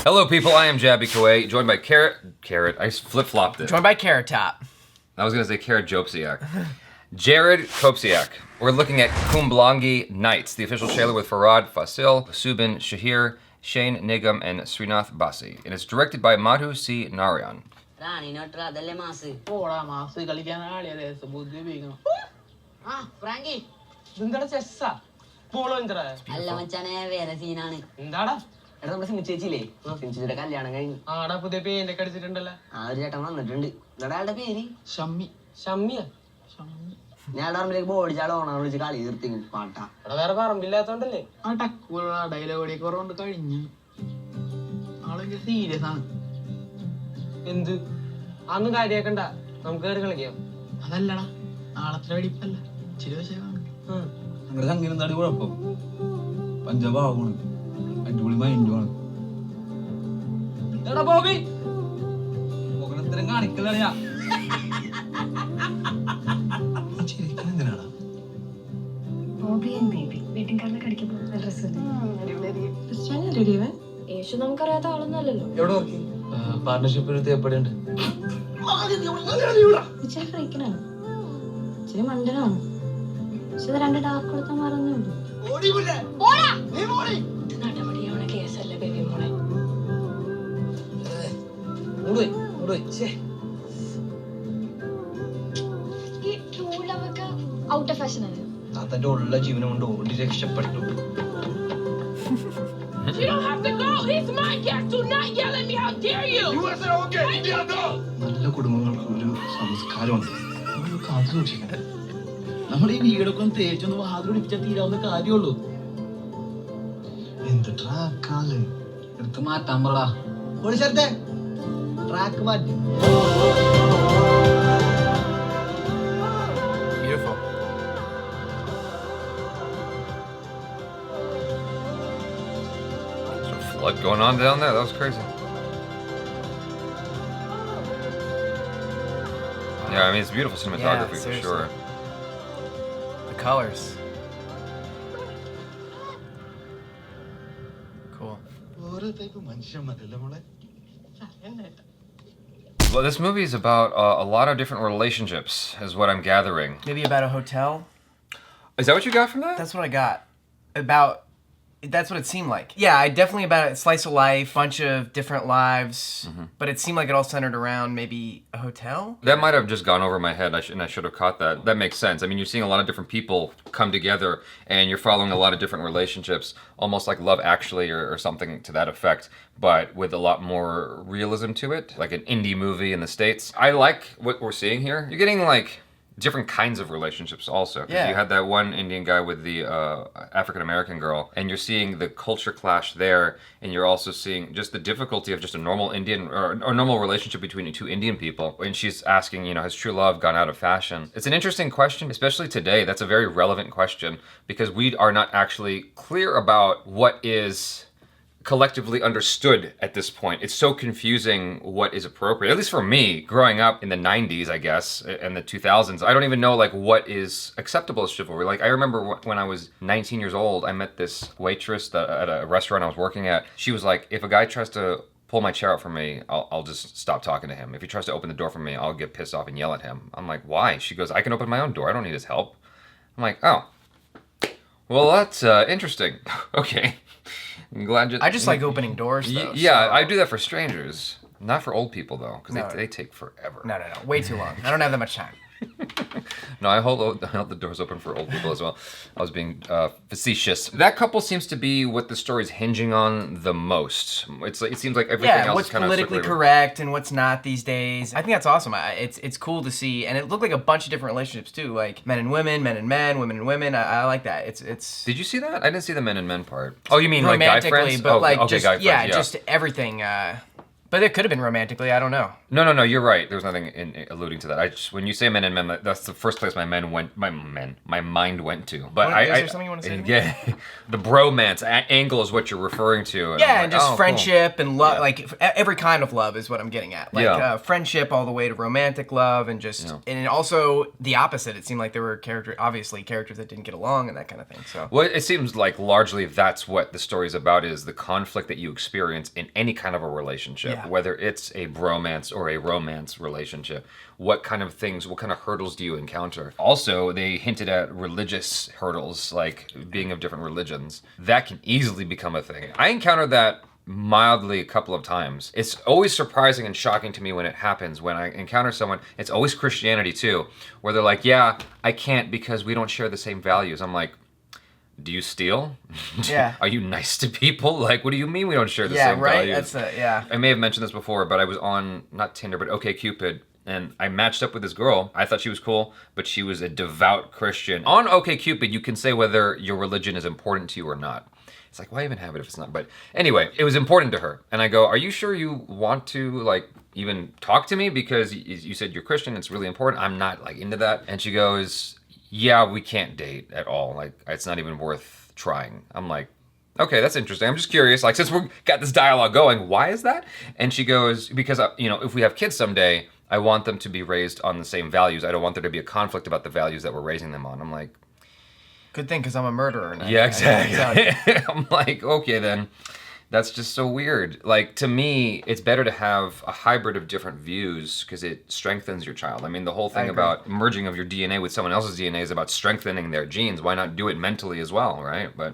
Hello, people. I am Jaby KOAY, joined by Carrot. I flip-flopped it. Joined by Carrot Top. I was gonna say KOPCIAK. JARAD KOPCIAK. We're looking at KUMBALANGI Nights, the official trailer with Fahadh Faasil, Subin Shahir, Shane Nigam, and Srinath Basi. And it's directed by Madhu C. Narayan. Frankie. എടാ നമ്മുടെ സിംഗ് ചേച്ചിയില്ലേ സിംഗ് ചേച്ചിയുടെ കല്യാണം കഴിഞ്ഞു ആടാ പുതിയ പേരൊക്കെ അടിച്ചിട്ടുണ്ടല്ലോ ആ ഒരു ചേട്ടൻ വന്നിട്ടുണ്ട് എന്താ അയാളുടെ പേര് ഷമ്മി ഷമ്മിയാ ഞാൻ പറമ്പിലേക്ക് ബോഡിച്ചാളെ ഓണ വിളിച്ച് കളി തീർത്തി പാട്ടാ എടാ വേറെ പറമ്പില്ലാത്തോണ്ടല്ലേ ആ ടക്കുള്ള ഡയലോഗ് ഓടിയൊക്കെ കുറവുണ്ട് കഴിഞ്ഞു ആളെങ്കിൽ സീരിയസ് ആണ് എന്ത് അന്ന് കാര്യാക്കണ്ട നമുക്ക് കയറി കളിക്കാം അതല്ലടാ നാളത്തെ വെടിപ്പല്ല ഇച്ചിരി വശമാണ് ഞങ്ങളുടെ സംഗീതം എന്താടി കുഴപ്പം പഞ്ചാബ് ആവണം അടിപൊളി മൈൻഡുമാണ് മുഖത്തിനും കാണിക്കലറിയാ എന്തിനാടാ യേശു നമുക്കറിയാത്ത ആളൊന്നുമല്ലല്ലോ. എവിടെ നോക്കി പാർട്ണർഷിപ്പിന് തേപ്പടിയുണ്ട് ഇച്ചിരി മണ്ടനാണ്. പക്ഷെ രണ്ട് ഡാർക്ക് കൊടുത്താൽ മാറുന്നേ ഉള്ളൂ. നടപടിയാണ് കേസല്ല ബേബി മോളെ. ഈ ട്രൂ ലവൊക്കെ ഔട്ട് ഓഫ് ഫാഷൻ ആണ്. തന്റെ ഉള്ള ജീവനം കൊണ്ട് ഓടി രക്ഷപ്പെട്ടു. You don't have to go. He's my guest. Do not yell at me. How dare you? You said okay. നല്ല കുടുംബങ്ങൾക്ക് ഒരു സംസ്കാരമുണ്ട് നമ്മൾ കാത്തു സൂക്ഷിക്കണം. നമ്മൾ ഈ വീടൊക്കെ ഒന്ന് തേച്ചൊന്ന് വാതിൽ പിടിച്ചാൽ തീരാവുന്ന കാര്യമുള്ളൂ. എന്ത് ട്രാക്കാല് എടുത്ത് മാറ്റാൻ പറടാ ഓടിച്ചേർത്തെ ട്രാക്ക് മാറ്റി. Beautiful. There's a flood going on down there. That was crazy. Yeah, I mean, it's beautiful cinematography for seriously. sure. The colors. Cool. ഓരോ ടൈപ്പ് മനുഷ്യന്മാരല്ലേ മോളെ. Well, this movie is about a lot of different relationships, is what I'm gathering. Maybe about a hotel. Is that what you got from that? That's what I got. That's what it seemed like. Yeah, definitely about a slice of life, bunch of different lives, but it seemed like it all centered around maybe a hotel. That might have just gone over my head, and I should have caught that. That makes sense. I mean, you're seeing a lot of different people come together, and you're following a lot of different relationships, almost like Love Actually or something to that effect, but with a lot more realism to it, like an indie movie in the States. I like what we're seeing here. You're getting like different kinds of relationships also. Yeah. You had that one Indian guy with the African-American girl, and you're seeing the culture clash there, and you're also seeing just the difficulty of just a normal Indian or normal relationship between two Indian people. And she's asking, has true love gone out of fashion? It's an interesting question, especially today. That's a very relevant question because we are not actually clear about what is collectively understood at this point. It's so confusing what is appropriate, at least for me, growing up in the 90s, I guess, and the 2000s. I don't even know like what is acceptable as chivalry. Like I remember when I was 19 years old, I met this waitress at a restaurant I was working at. She was like, if a guy tries to pull my chair out for me, I'll just stop talking to him. If he tries to open the door for me, I'll get pissed off and yell at him. I'm like, why? She goes, I can open my own door. I don't need his help. I'm like, oh, well, that's interesting. Okay. I'm glad you... I just like opening doors, though. Yeah, so. I do that for strangers. Not for old people, though, because No. they take forever. No. Way too long. I don't have that much time. No, I held the doors open for old people as well. I was being facetious. That couple seems to be what the story's hinging on the most. It seems like everything else what's is kind politically of correct and what's not these days. I think that's awesome. It's cool to see, and it looked like a bunch of different relationships too, like men and women, men and men, women and women. I like that. It's. Did you see that? I didn't see the men and men part. Oh, you mean like guy romantically, friends? but oh, like okay, just guy friends, just everything. But it could have been romantically. I don't know. No. You're right. There's nothing alluding to that. When you say men and men, that's the first place my mind went to. But Is there something you want to say? Yeah, the bromance angle is what you're referring to. And Yeah, and just friendship cool. and love, like every kind of love is what I'm getting at. Like friendship all the way to romantic love, and just and also the opposite. It seemed like there were characters that didn't get along and that kind of thing. So well, it seems like largely that's what the story's about, is the conflict that you experience in any kind of a relationship, whether it's a bromance or a romance relationship. What kind of hurdles do you encounter? Also, they hinted at religious hurdles, like being of different religions. That can easily become a thing. I encountered that mildly a couple of times. It's always surprising and shocking to me when it happens. When I encounter someone, it's always Christianity too, where they're like, yeah, I can't because we don't share the same values. I'm like, do you steal? Yeah. Are you nice to people? Like, what do you mean we don't share the same values? I may have mentioned this before, but I was on, not Tinder, but OkCupid, and I matched up with this girl. I thought she was cool, but she was a devout Christian. On OkCupid, you can say whether your religion is important to you or not. It's like, why even have it if it's not? But anyway, it was important to her. And I go, are you sure you want to, like, even talk to me? Because you said you're Christian, it's really important. I'm not, like, into that. And she goes, yeah, we can't date at all. Like, it's not even worth trying. I'm like, okay, that's interesting. I'm just curious. Like, since we've got this dialogue going, why is that? And she goes, because, if we have kids someday, I want them to be raised on the same values. I don't want there to be a conflict about the values that we're raising them on. I'm like, good thing, because I'm a murderer. Yeah, exactly. I'm like, okay, then. That's just so weird. Like, to me, it's better to have a hybrid of different views because it strengthens your child. I mean, the whole thing about merging of your DNA with someone else's DNA is about strengthening their genes. Why not do it mentally as well, right? But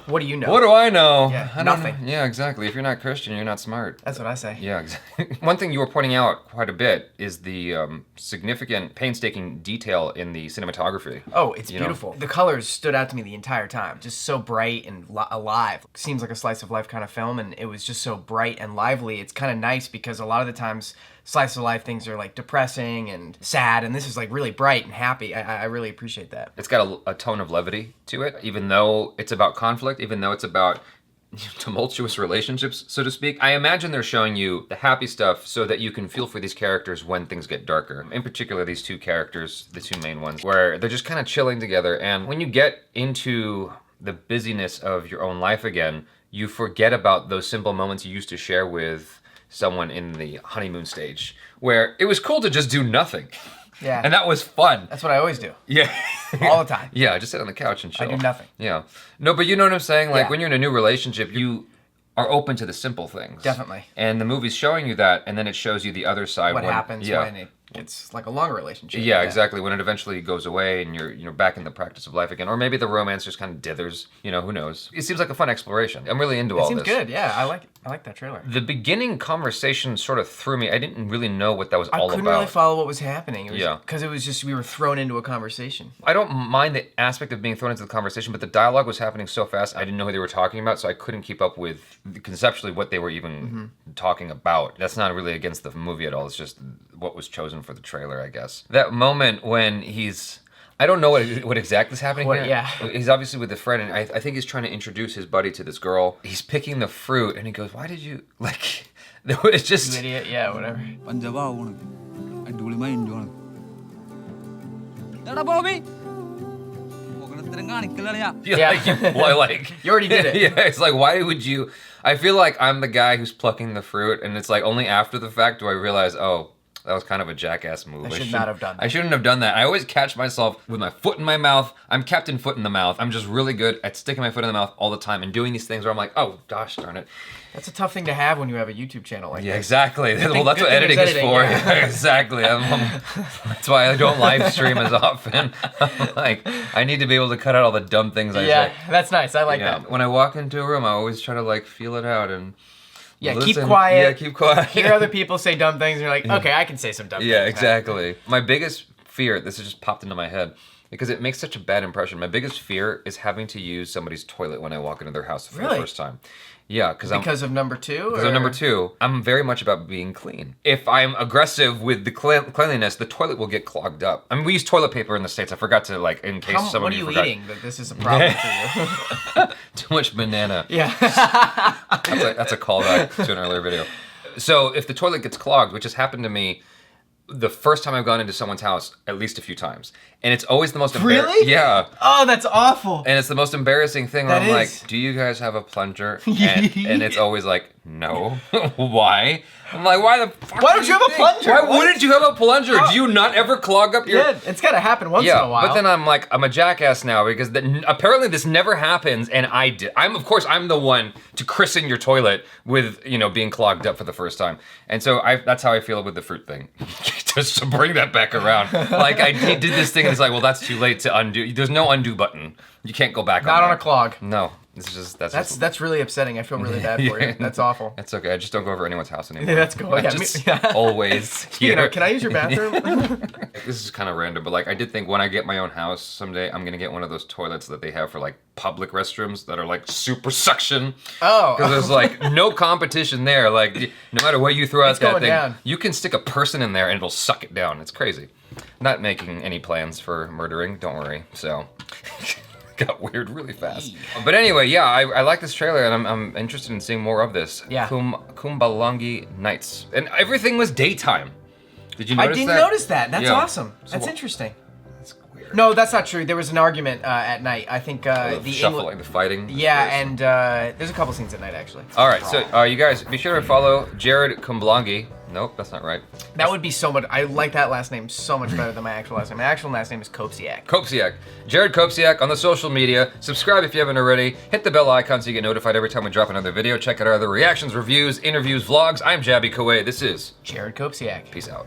what do you know? What do I know? Yeah, nothing. Yeah, exactly. If you're not Christian, you're not smart. That's what I say. Yeah, exactly. One thing you were pointing out quite a bit is the significant, painstaking detail in the cinematography. Oh, it's beautiful. The colors stood out to me the entire time. Just so bright and alive. Seems like a slice of life kind of film, and it was just so bright and lively. It's kind of nice because a lot of the times slice of life things are like depressing and sad, and this is like really bright and happy. I really appreciate that. It's got a tone of levity to it, even though it's about conflict, even though it's about tumultuous relationships, so to speak. I imagine they're showing you the happy stuff so that you can feel for these characters when things get darker. In particular, these two characters, the two main ones, where they're just kind of chilling together, and when you get into the busyness of your own life again, you forget about those simple moments you used to share with someone in the honeymoon stage, where it was cool to just do nothing. Yeah. And that was fun. That's what I always do. Yeah. All the time. Yeah, just sit on the couch and chill. I do nothing. Yeah. No, but you know what I'm saying? Like, when you're in a new relationship, you are open to the simple things. Definitely. And the movie's showing you that, and then it shows you the other side. What happens when it's like a longer relationship. Yeah, exactly. When it eventually goes away and you're back in the practice of life again. Or maybe the romance just kind of dithers. Who knows? It seems like a fun exploration. I'm really into all this. It seems good, yeah. I like that trailer. The beginning conversation sort of threw me. I didn't really know what that was all about. I couldn't really follow what was happening. Yeah. Because it was just, we were thrown into a conversation. I don't mind the aspect of being thrown into the conversation, but the dialogue was happening so fast, I didn't know who they were talking about, so I couldn't keep up with conceptually what they were even talking about. That's not really against the movie at all. It's just what was chosen for the trailer, I guess. That moment when I don't know what exactly is happening here. Yeah. He's obviously with a friend, and I think he's trying to introduce his buddy to this girl. He's picking the fruit, and he goes, why did you, like, it's just... You idiot, yeah, whatever. You already did it. Yeah, it's like, why would you... I feel like I'm the guy who's plucking the fruit, and it's like only after the fact do I realize, oh, that was kind of a jackass move. I should not have done that. I shouldn't have done that. I always catch myself with my foot in my mouth. I'm Captain Foot in the mouth. I'm just really good at sticking my foot in the mouth all the time and doing these things where I'm like, oh, gosh darn it. That's a tough thing to have when you have a YouTube channel like that. Exactly. Well, that's what editing is for. Yeah. Exactly. That's why I don't live stream as often. Like, I need to be able to cut out all the dumb things I say. Yeah, that's nice. I like that. When I walk into a room, I always try to, like, feel it out and... Yeah, listen. keep quiet. Yeah, keep quiet. Hear other people say dumb things, and you're like, okay, I can say some dumb things. Yeah, exactly. My biggest fear, this has just popped into my head, because it makes such a bad impression. My biggest fear is having to use somebody's toilet when I walk into their house for the first time. Yeah, because of number two? Because of number two, I'm very much about being clean. If I'm aggressive with the cleanliness, the toilet will get clogged up. I mean, we use toilet paper in the States. I forgot to, like, in case some of you forgot. What are you eating that this is a problem for you? Too much banana. Yeah. That's a callback to an earlier video. So if the toilet gets clogged, which has happened to me the first time I've gone into someone's house at least a few times, and it's always the most Really? Yeah. Oh, that's awful. And it's the most embarrassing thing where That I'm is. like, do you guys have a plunger? And it's always like, no. Why? I'm like, why the fuck Why don't you have a think? plunger? Why What? wouldn't you have a plunger? Do you not ever clog up your... Yeah, it's gotta happen once in a while. but then I'm like, I'm a jackass now because apparently this never happens, and of course, I'm the one to christen your toilet with, being clogged up for the first time. And so that's how I feel with the fruit thing. Just to bring that back around. Like, he did this thing, and it's like, well, that's too late to undo. There's no undo button. You can't go back Not on that. a clog. No. It's just, That's really upsetting. I feel really bad for you. That's awful. That's okay. I just don't go over anyone's house anymore. Yeah, that's cool. Yeah, Just yeah. always here. Can I use your bathroom? This is kind of random, but like I did think when I get my own house someday, I'm gonna get one of those toilets that they have for like public restrooms that are like super suction. Oh. Because there's like no competition there. Like no matter what you throw out It's that going thing, down. you can stick a person in there and it'll suck it down. It's crazy. Not making any plans for murdering. Don't worry. So. Got weird really fast. But anyway, yeah, I like this trailer and I'm interested in seeing more of this. Yeah. Kumbalangi Nights. And everything was daytime. Did you notice that? I didn't notice that. That's Yeah. awesome. So That's what- interesting. That's weird. No, that's not true. There was an argument at night. I think The shuffling, the fighting. Yeah, and there's a couple scenes at night actually. All right, so you guys, be sure to follow Jared Kumbalangi. Nope, that's not right. That would be so much. I like that last name so much better than my actual last name. My actual last name is KOPCIAK. KOPCIAK. Jared KOPCIAK on the social media. Subscribe if you haven't already. Hit the bell icon so you get notified every time we drop another video. Check out our other reactions, reviews, interviews, vlogs. I'm Jaby KOAY. This is Jared KOPCIAK. Peace out.